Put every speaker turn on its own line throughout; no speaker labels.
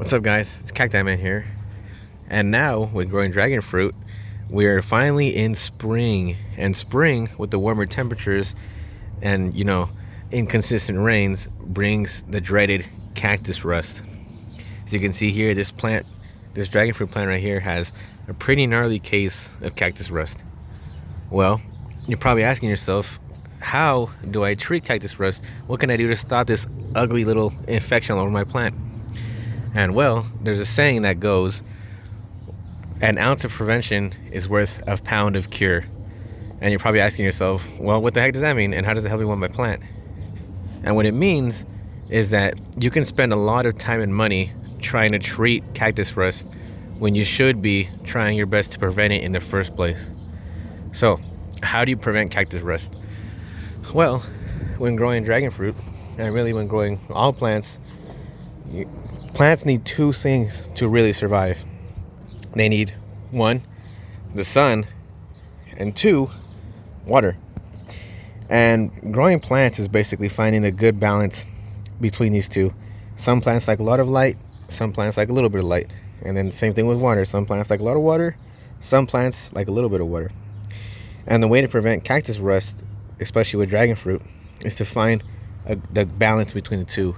What's up, guys? It's Cacti Man here. And now, with growing dragon fruit, we are finally in spring. And spring, with the warmer temperatures and, inconsistent rains, brings the dreaded cactus rust. As you can see here, this dragon fruit plant right here, has a pretty gnarly case of cactus rust. Well, you're probably asking yourself, how do I treat cactus rust? What can I do to stop this ugly little infection all over my plant? And well, there's a saying that goes, an ounce of prevention is worth a pound of cure. And you're probably asking yourself, well, what the heck does that mean? And how does it help me with my plant? And what it means is that you can spend a lot of time and money trying to treat cactus rust when you should be trying your best to prevent it in the first place. So, how do you prevent cactus rust? Well, when growing dragon fruit, and really when growing all plants, plants need two things to really survive. They need, one, the sun, and two, water. And growing plants is basically finding a good balance between these two. Some plants like a lot of light, some plants like a little bit of light. And then the same thing with water. Some plants like a lot of water, some plants like a little bit of water. And the way to prevent cactus rust, especially with dragon fruit, is to find the balance between the two.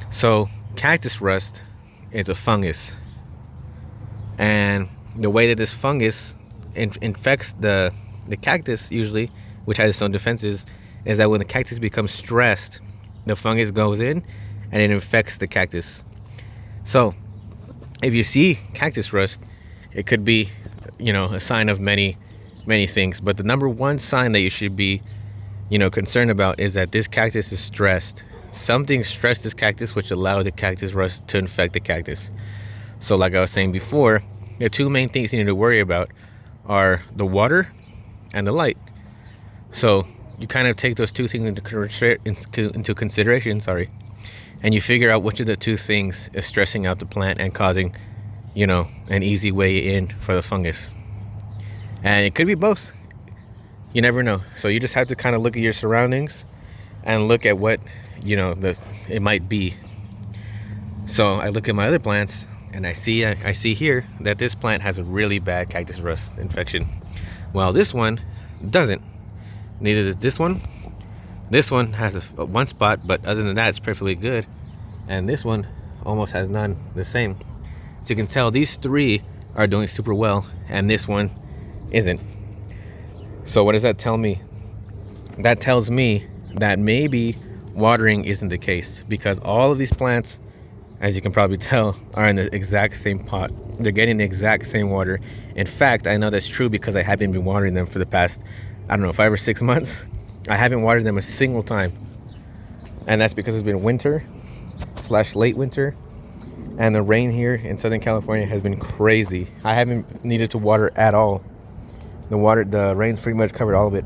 So cactus rust is a fungus, and the way that this fungus infects the cactus, usually, which has its own defenses, is that when the cactus becomes stressed, the fungus goes in and it infects the cactus. So if you see cactus rust, it could be a sign of many things, but the number one sign that you should be concerned about is that this cactus is stressed. Something stressed this cactus, which allowed the cactus rust to infect the cactus. So like I was saying before, the two main things you need to worry about are the water and the light. So you kind of take those two things into consideration, and you figure out which of the two things is stressing out the plant and causing, an easy way in for the fungus. And it could be both. You never know. So you just have to kind of look at your surroundings and look at what it might be. So I look at my other plants and I see here that this plant has a really bad cactus rust infection. Well, this one doesn't. Neither does this one. This one has one spot, but other than that, it's perfectly good. And this one almost has none, the same. So you can tell these three are doing super well, and this one isn't. So what does that tell me? That tells me that maybe watering isn't the case, because all of these plants, as you can probably tell, are in the exact same pot. They're getting the exact same water. In fact, I know that's true because I haven't been watering them for the past, 5 or 6 months. I haven't watered them a single time. And that's because it's been winter / late winter, and the rain here in Southern California has been crazy. I haven't needed to water at all. The rain's pretty much covered all of it.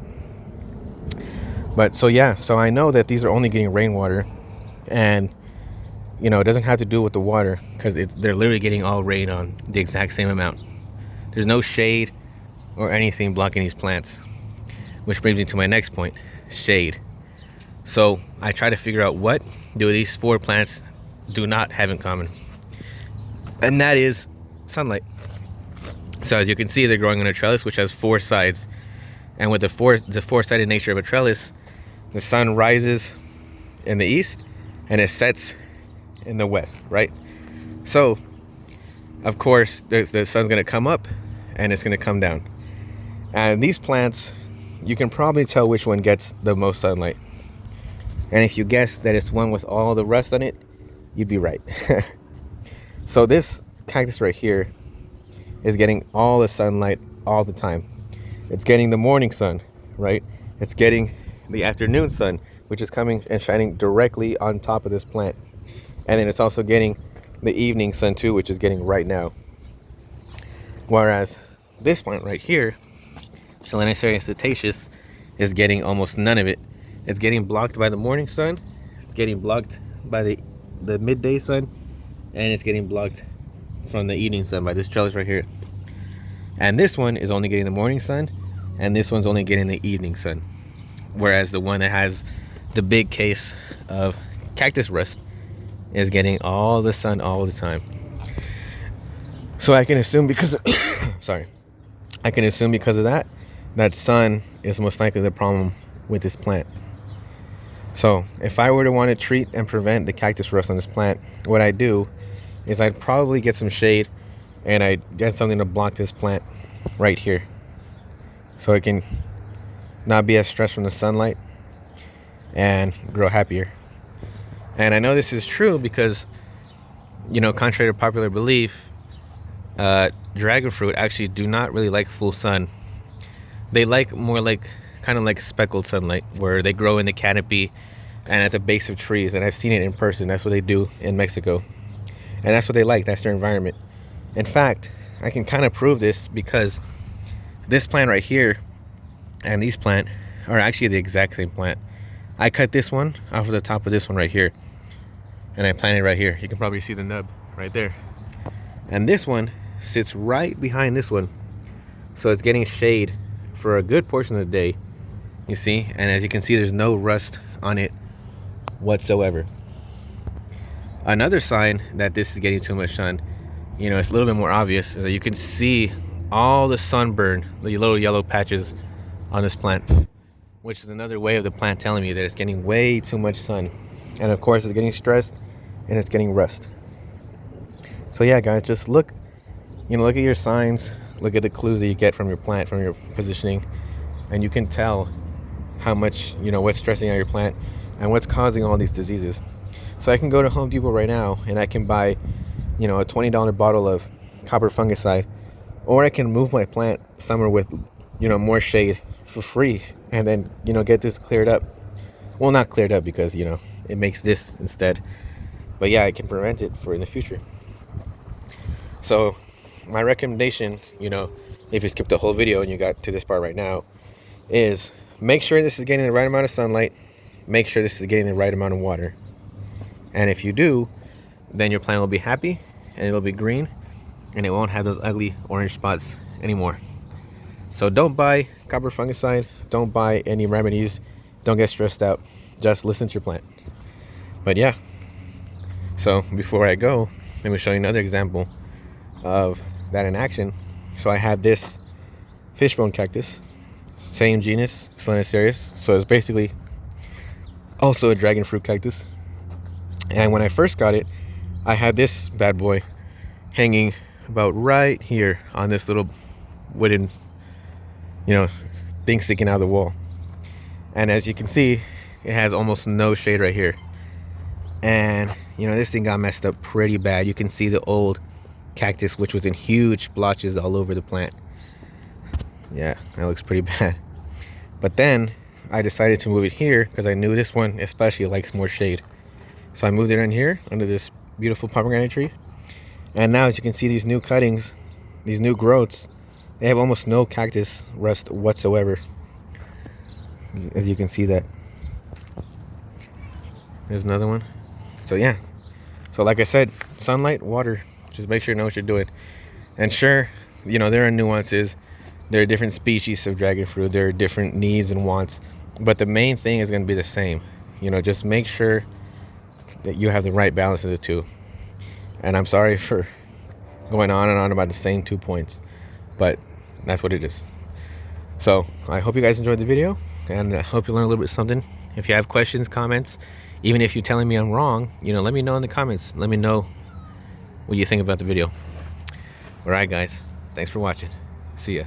But so I know that these are only getting rainwater, and it doesn't have to do with the water, because they're literally getting all rain on the exact same amount. There's no shade or anything blocking these plants, which brings me to my next point: shade. So I try to figure out what do these 4 plants do not have in common, and that is sunlight. So as you can see, they're growing on a trellis which has 4 sides, and with the four-sided nature of a trellis, the sun rises in the east and it sets in the west, right? So of course the sun's going to come up and it's going to come down, and these plants, you can probably tell which one gets the most sunlight. And if you guess that it's one with all the rust on it, you'd be right. So this cactus right here is getting all the sunlight all the time. It's getting the morning sun, right? It's getting the afternoon sun, which is coming and shining directly on top of this plant. And then it's also getting the evening sun too, which is getting right now. Whereas this plant right here, Seleniceria cetaceous, is getting almost none of it. It's getting blocked by the morning sun, it's getting blocked by the midday sun, and it's getting blocked from the evening sun by this trellis right here. And this one is only getting the morning sun, and this one's only getting the evening sun. Whereas the one that has the big case of cactus rust is getting all the sun all the time. So I can assume because sorry, I can assume because of that sun is most likely the problem with this plant. So if I were to want to treat and prevent the cactus rust on this plant, what I do is I'd probably get some shade and I'd get something to block this plant right here, so it can not be as stressed from the sunlight and grow happier. And I know this is true because, you know, contrary to popular belief, dragon fruit actually do not really like full sun. They like more like kind of like speckled sunlight, where they grow in the canopy and at the base of trees. And I've seen it in person. That's what they do in Mexico, and that's what they like. That's their environment. In fact, I can kind of prove this because this plant right here and these plant are actually the exact same plant. I cut this one off of the top of this one right here, and I planted it right here. You can probably see the nub right there. And this one sits right behind this one, so it's getting shade for a good portion of the day, you see. And as you can see, there's no rust on it whatsoever. Another sign that this is getting too much sun, you know, it's a little bit more obvious, is that you can see all the sunburn, the little yellow patches on this plant, which is another way of the plant telling me that it's getting way too much sun. And of course, it's getting stressed and it's getting rust. So yeah, guys, just look, you know, look at your signs, look at the clues that you get from your plant, from your positioning, and you can tell how much, you know, what's stressing out your plant and what's causing all these diseases. So I can go to Home Depot right now and I can buy, you know, a $20 bottle of copper fungicide, or I can move my plant somewhere with, you know, more shade for free, and then, you know, get this cleared up. Well, not cleared up because, you know, it makes this instead, but yeah, I can prevent it for in the future. So my recommendation, you know, if you skipped the whole video and you got to this part right now, is make sure this is getting the right amount of sunlight, make sure this is getting the right amount of water. And if you do, then your plant will be happy and it'll be green and it won't have those ugly orange spots anymore. So don't buy copper fungicide, don't buy any remedies, don't get stressed out, just listen to your plant. But yeah, so before I go, let me show you another example of that in action. So I have this fishbone cactus, same genus, Solanacerius. So it's basically also a dragon fruit cactus. And when I first got it, I had this bad boy hanging about right here on this little wooden, you know, thing sticking out of the wall. And as you can see, it has almost no shade right here. And, you know, this thing got messed up pretty bad. You can see the old cactus, which was in huge blotches all over the plant. Yeah, that looks pretty bad. But then I decided to move it here because I knew this one especially likes more shade. So I moved it in here under this beautiful pomegranate tree. And now, as you can see, these new cuttings, these new growths, they have almost no cactus rust whatsoever. As you can see that. There's another one. So yeah. So like I said, sunlight, water, just make sure you know what you're doing. And sure, you know, there are nuances. There are different species of dragon fruit. There are different needs and wants. But the main thing is going to be the same. You know, just make sure that you have the right balance of the two. And I'm sorry for going on and on about the same 2 points, but that's what it is. So I hope you guys enjoyed the video, and I hope you learned a little bit something. If you have questions, comments, even if you're telling me I'm wrong, you know, let me know in the comments. Let me know what you think about the video. All right, guys, thanks for watching. See ya.